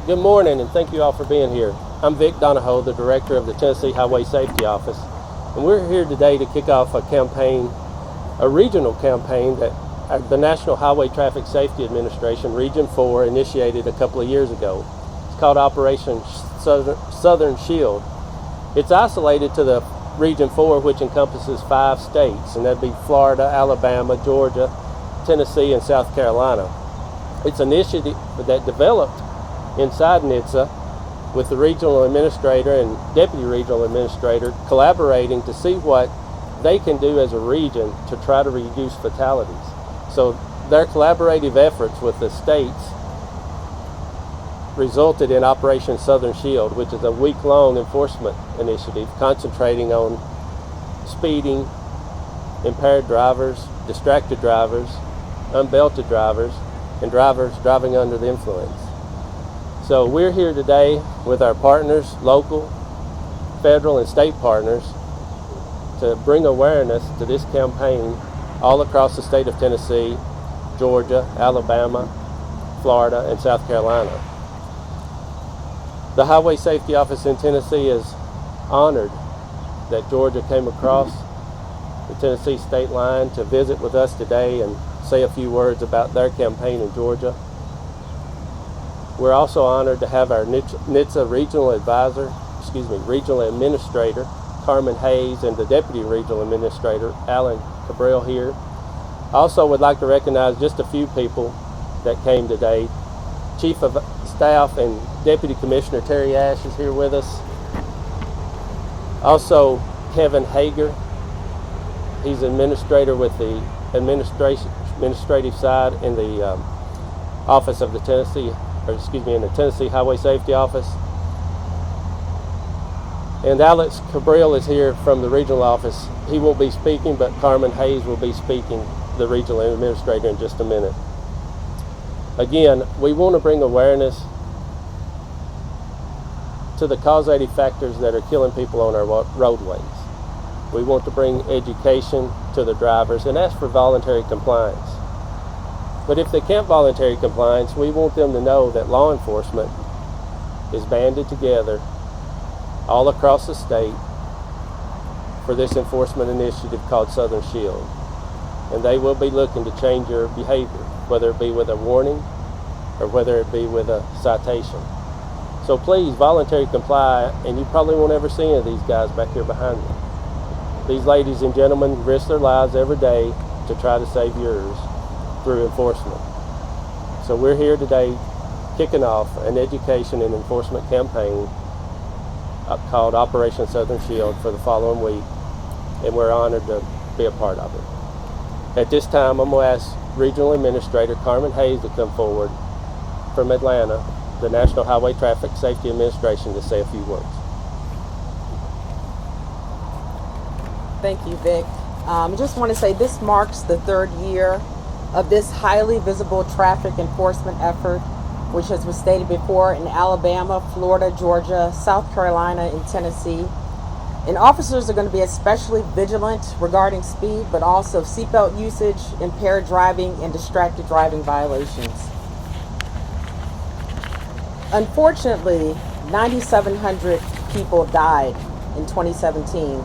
Good morning, and thank you all for being here. I'm Vic Donahoe, the director of the Tennessee Highway Safety Office, and we're here today to kick off a campaign, a regional campaign that the National Highway Traffic Safety Administration, Region 4, initiated a couple of years ago. It's called Operation Southern Shield. It's isolated to the Region 4, which encompasses 5 states, and that'd be Florida, Alabama, Georgia, Tennessee, and South Carolina. It's an initiative that developed inside NHTSA with the regional administrator and deputy regional administrator collaborating to see what they can do as a region to try to reduce fatalities. So their collaborative efforts with the states resulted in Operation Southern Shield, which is a week-long enforcement initiative concentrating on speeding, impaired drivers, distracted drivers, unbelted drivers, and drivers driving under the influence. So we're here today with our partners, local, federal, and state partners, to bring awareness to this campaign all across the state of Tennessee, Georgia, Alabama, Florida, and South Carolina. The Highway Safety Office in Tennessee is honored that Georgia came across the Tennessee state line to visit with us today and say a few words about their campaign in Georgia. We're also honored to have our NHTSA regional regional administrator, Carmen Hayes, and the deputy regional administrator, Alan Cabral, here. I also would like to recognize just a few people that came today. Chief of Staff and Deputy Commissioner Terry Ash is here with us. Also, Kevin Hager. He's administrator with the administrative side in the office of the in the Tennessee Highway Safety Office. And Alex Cabral is here from the regional office. He won't be speaking, but Carmen Hayes will be speaking, the regional administrator, in just a minute. Again, we want to bring awareness to the causative factors that are killing people on our roadways. We want to bring education to the drivers and ask for voluntary compliance. But if they can't voluntary compliance, we want them to know that law enforcement is banded together all across the state for this enforcement initiative called Southern Shield. And they will be looking to change your behavior, whether it be with a warning or whether it be with a citation. So please voluntary comply, and you probably won't ever see any of these guys back here behind me. These ladies and gentlemen risk their lives every day to try to save yours through enforcement. So we're here today kicking off an education and enforcement campaign called Operation Southern Shield for the following week, and we're honored to be a part of it. At this time, I'm going to ask Regional Administrator Carmen Hayes to come forward from Atlanta, the National Highway Traffic Safety Administration, to say a few words. Thank you, Vic. I just want to say this marks the 3rd year of this highly visible traffic enforcement effort, which, as was stated before, in Alabama, Florida, Georgia, South Carolina, and Tennessee. And officers are going to be especially vigilant regarding speed, but also seatbelt usage, impaired driving, and distracted driving violations. Unfortunately, 9,700 people died in 2017,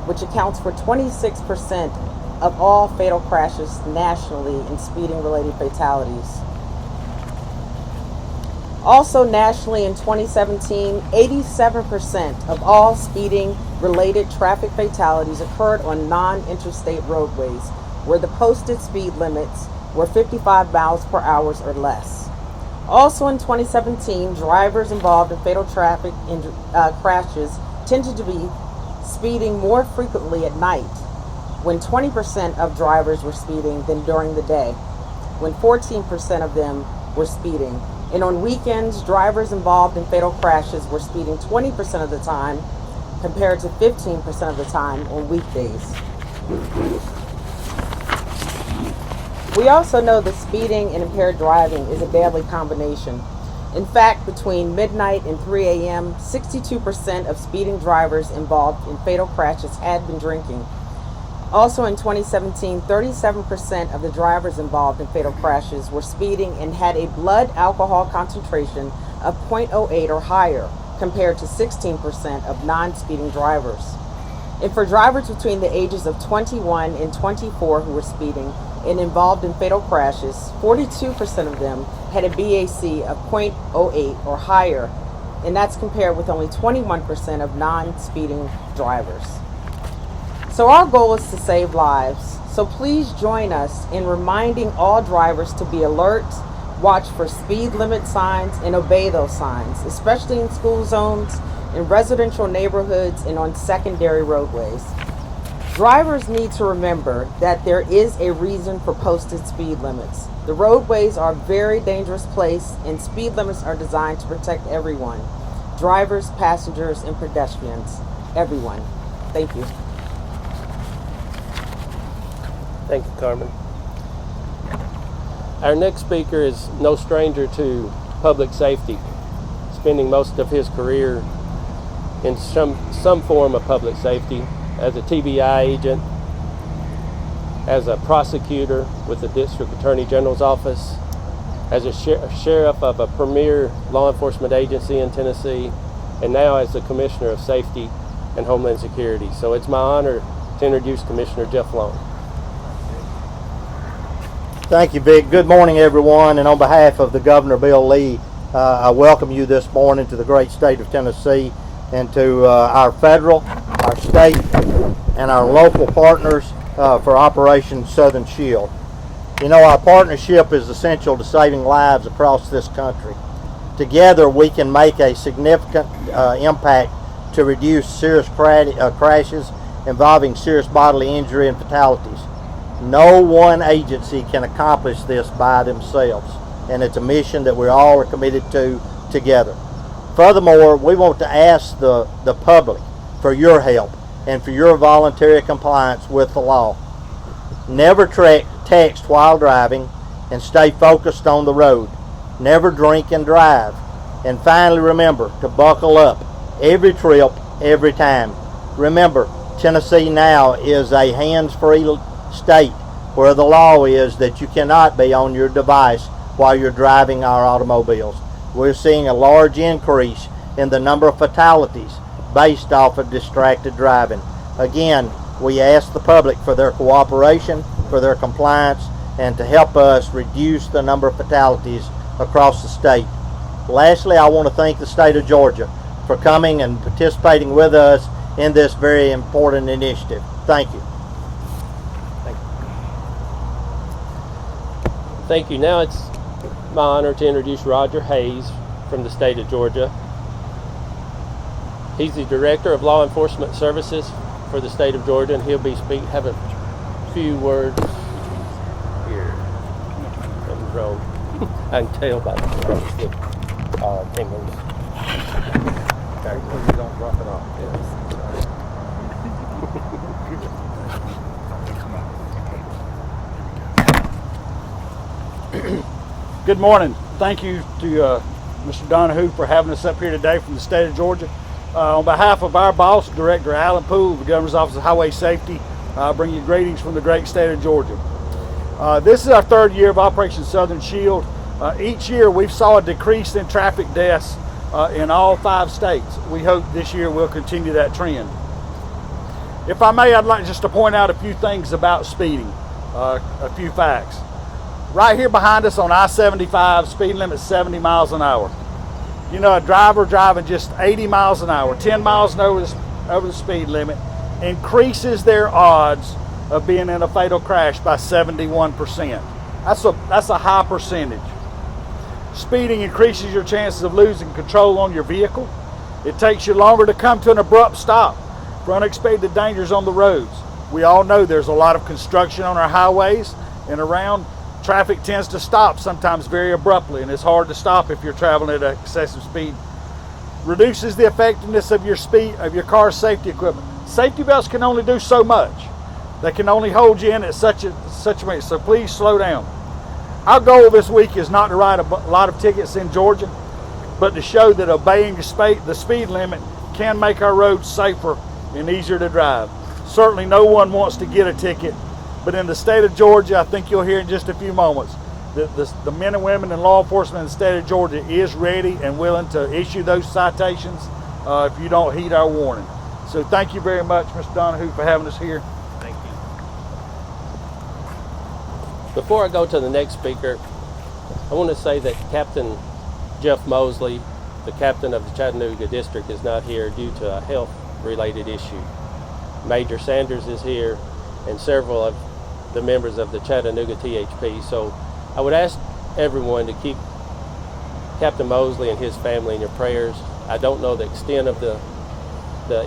which accounts for 26% of all fatal crashes nationally and speeding-related fatalities. Also nationally in 2017, 87% of all speeding-related traffic fatalities occurred on non-interstate roadways, where the posted speed limits were 55 miles per hour or less. Also in 2017, drivers involved in fatal traffic crashes tended to be speeding more frequently at night, when 20% of drivers were speeding than during the day, when 14% of them were speeding. And on weekends, drivers involved in fatal crashes were speeding 20% of the time compared to 15% of the time on weekdays. We also know that speeding and impaired driving is a deadly combination. In fact, between midnight and 3 a.m., 62% of speeding drivers involved in fatal crashes had been drinking. Also in 2017, 37% of the drivers involved in fatal crashes were speeding and had a blood alcohol concentration of .08 or higher, compared to 16% of non-speeding drivers. And for drivers between the ages of 21 and 24 who were speeding and involved in fatal crashes, 42% of them had a BAC of .08 or higher, and that's compared with only 21% of non-speeding drivers. So our goal is to save lives. So please join us in reminding all drivers to be alert, watch for speed limit signs, and obey those signs, especially in school zones, in residential neighborhoods, and on secondary roadways. Drivers need to remember that there is a reason for posted speed limits. The roadways are a very dangerous place, and speed limits are designed to protect everyone. Drivers, passengers, and pedestrians. Everyone. Thank you. Thank you, Carmen. Our next speaker is no stranger to public safety, spending most of his career in some form of public safety, as a TBI agent, as a prosecutor with the District Attorney General's office, as a sheriff of a premier law enforcement agency in Tennessee, and now as the Commissioner of Safety and Homeland Security. So it's my honor to introduce Commissioner Jeff Long. Thank you, Vic. Good morning, everyone. And on behalf of the Governor Bill Lee, I welcome you this morning to the great state of Tennessee and to our federal, our state, and our local partners for Operation Southern Shield. You know, our partnership is essential to saving lives across this country. Together, we can make a significant impact to reduce serious crashes involving serious bodily injury and fatalities. No one agency can accomplish this by themselves, and it's a mission that we all are committed to together. Furthermore, we want to ask the public for your help and for your voluntary compliance with the law. Never text while driving, and stay focused on the road. Never drink and drive. And finally, remember to buckle up every trip, every time. Remember, Tennessee now is a hands-free state where the law is that you cannot be on your device while you're driving our automobiles. We're seeing a large increase in the number of fatalities based off of distracted driving. Again, we ask the public for their cooperation, for their compliance, and to help us reduce the number of fatalities across the state. Lastly, I want to thank the state of Georgia for coming and participating with us in this very important initiative. Thank you. Thank you. Now it's my honor to introduce Roger Hayes from the state of Georgia. He's the Director of Law Enforcement Services for the state of Georgia, and he'll be have a few words here in the road. I can tell by the tingles. Okay, you don't drop it off. Yes. Good morning. Thank you to Mr. Donahue for having us up here today from the state of Georgia. On behalf of our boss, Director Alan Poole, the Governor's Office of Highway Safety, I bring you greetings from the great state of Georgia. This is our third year of Operation Southern Shield. Each year we've saw a decrease in traffic deaths in all 5 states. We hope this year we'll continue that trend. If I may, I'd like just to point out a few things about speeding, a few facts. Right here behind us on I-75, speed limit 70 miles an hour. You know, a driver driving just 80 miles an hour, 10 miles over the speed limit, increases their odds of being in a fatal crash by 71%. That's a high percentage. Speeding increases your chances of losing control on your vehicle. It takes you longer to come to an abrupt stop for unexpected dangers on the roads. We all know there's a lot of construction on our highways and around. Traffic tends to stop sometimes very abruptly, and it's hard to stop if you're traveling at excessive speed. Reduces the effectiveness of your car's safety equipment. Safety belts can only do so much. They can only hold you in at such a rate, so please slow down. Our goal this week is not to write a lot of tickets in Georgia, but to show that obeying the speed limit can make our roads safer and easier to drive. Certainly no one wants to get a ticket, but in the state of Georgia, I think you'll hear in just a few moments, the men and women in law enforcement in the state of Georgia is ready and willing to issue those citations if you don't heed our warning. So thank you very much, Mr. Donahue, for having us here. Thank you. Before I go to the next speaker, I want to say that Captain Jeff Mosley, the captain of the Chattanooga District, is not here due to a health-related issue. Major Sanders is here, and several of the members of the Chattanooga THP. So I would ask everyone to keep Captain Mosley and his family in your prayers. I don't know the extent of the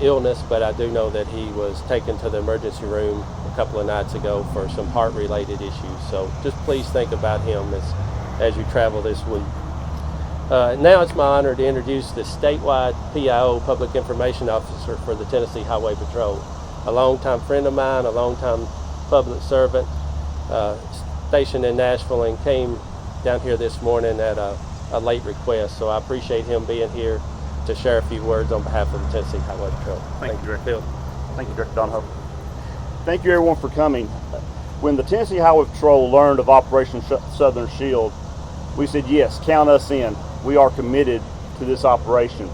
illness, but I do know that he was taken to the emergency room a couple of nights ago for some heart-related issues. So just please think about him as you travel this week. Now it's my honor to introduce the statewide PIO, Public Information Officer for the Tennessee Highway Patrol. A longtime friend of mine, a longtime public servant, stationed in Nashville, and came down here this morning at a late request. So I appreciate him being here to share a few words on behalf of the Tennessee Highway Patrol. Thank you, Director. Bill. Thank you, Director Donahoe. Thank you, everyone, for coming. When the Tennessee Highway Patrol learned of Operation Southern Shield, we said, yes, count us in. We are committed to this operation.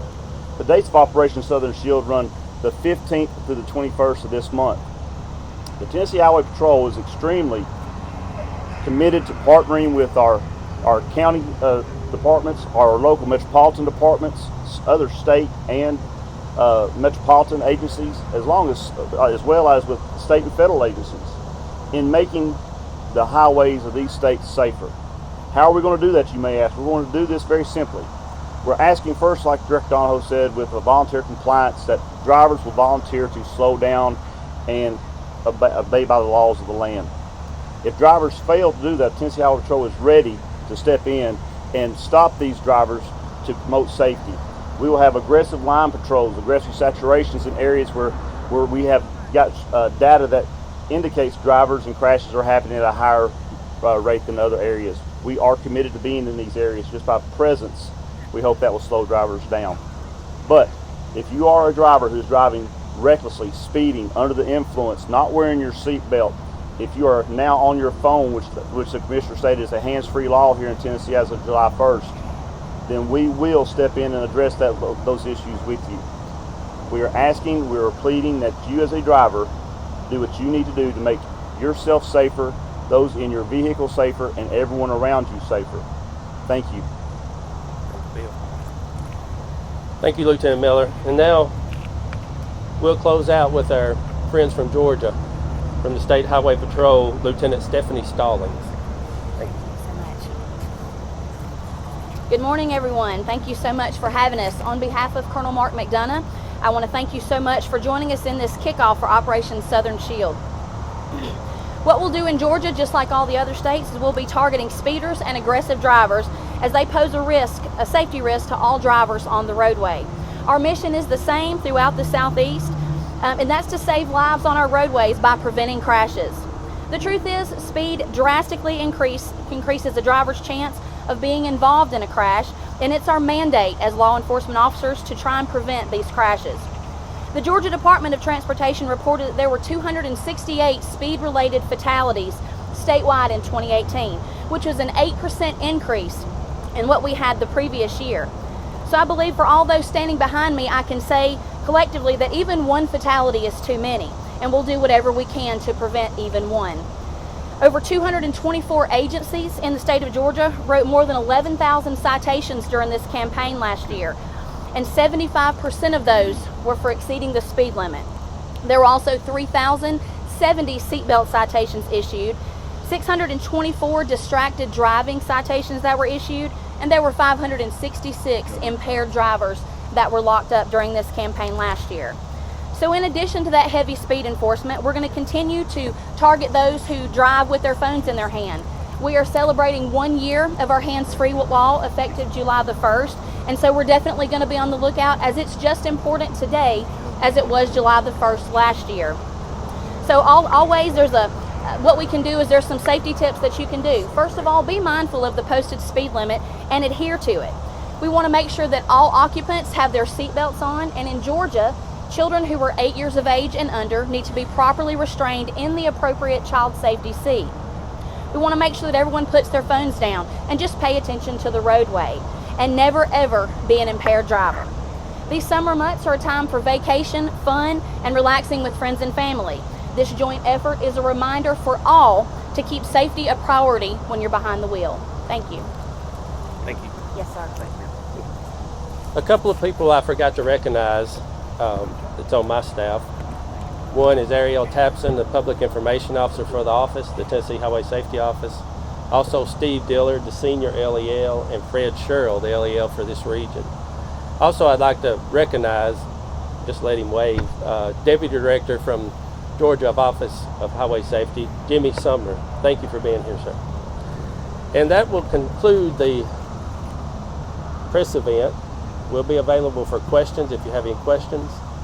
The dates of Operation Southern Shield run the 15th through the 21st of this month. The Tennessee Highway Patrol is extremely committed to partnering with our county departments, our local metropolitan departments, other state and metropolitan agencies, as well as with state and federal agencies, in making the highways of these states safer. How are we going to do that, you may ask? We're going to do this very simply. We're asking first, like Director Donahoe said, with a volunteer compliance, that drivers will volunteer to slow down and obey by the laws of the land. If drivers fail to do that, Tennessee Highway Patrol is ready to step in and stop these drivers to promote safety. We will have aggressive line patrols, aggressive saturations in areas where we have got data that indicates drivers and crashes are happening at a higher rate than other areas. We are committed to being in these areas. Just by presence, we hope that will slow drivers down. But if you are a driver who's driving recklessly, speeding, under the influence, not wearing your seatbelt, if you are now on your phone, which the Commissioner stated is a hands-free law here in Tennessee as of July 1st, then we will step in and address those issues with you. We are pleading that you as a driver do what you need to do to make yourself safer, those in your vehicle safer, and everyone around you safer. Thank you. Thank you, Lieutenant Miller. And now we'll close out with our friends from Georgia, from the State Highway Patrol, Lieutenant Stephanie Stallings. Thank you so much. Good morning, everyone. Thank you so much for having us. On behalf of Colonel Mark McDonough, I want to thank you so much for joining us in this kickoff for Operation Southern Shield. What we'll do in Georgia, just like all the other states, is we'll be targeting speeders and aggressive drivers as they pose a safety risk to all drivers on the roadway. Our mission is the same throughout the Southeast, and that's to save lives on our roadways by preventing crashes. The truth is, speed drastically increases the driver's chance of being involved in a crash, and it's our mandate as law enforcement officers to try and prevent these crashes. The Georgia Department of Transportation reported that there were 268 speed-related fatalities statewide in 2018, which was an 8% increase in what we had the previous year. So I believe for all those standing behind me, I can say collectively that even one fatality is too many, and we'll do whatever we can to prevent even one. Over 224 agencies in the state of Georgia wrote more than 11,000 citations during this campaign last year, and 75% of those were for exceeding the speed limit. There were also 3,070 seatbelt citations issued, 624 distracted driving citations that were issued, and there were 566 impaired drivers that were locked up during this campaign last year. So in addition to that heavy speed enforcement, we're going to continue to target those who drive with their phones in their hand. We are celebrating 1 year of our hands-free law effective July the 1st, and so we're definitely going to be on the lookout, as it's just important today as it was July the 1st last year. So always what we can do is there's some safety tips that you can do. First of all, be mindful of the posted speed limit and adhere to it. We want to make sure that all occupants have their seatbelts on, and in Georgia, children who are 8 years of age and under need to be properly restrained in the appropriate child safety seat. We want to make sure that everyone puts their phones down and just pay attention to the roadway and never ever be an impaired driver. These summer months are a time for vacation, fun, and relaxing with friends and family. This joint effort is a reminder for all to keep safety a priority when you're behind the wheel. Thank you. Thank you. Yes, sir. A couple of people I forgot to recognize that's on my staff. One is Ariel Tapson, the Public Information Officer for the office, the Tennessee Highway Safety Office. Also Steve Dillard, the Senior LEL, and Fred Sherrill, the LEL for this region. Also, I'd like to recognize, just let him wave, Deputy Director from Georgia Office of Highway Safety, Jimmy Sumner. Thank you for being here, sir. And that will conclude the press event. We'll be available for questions if you have any questions.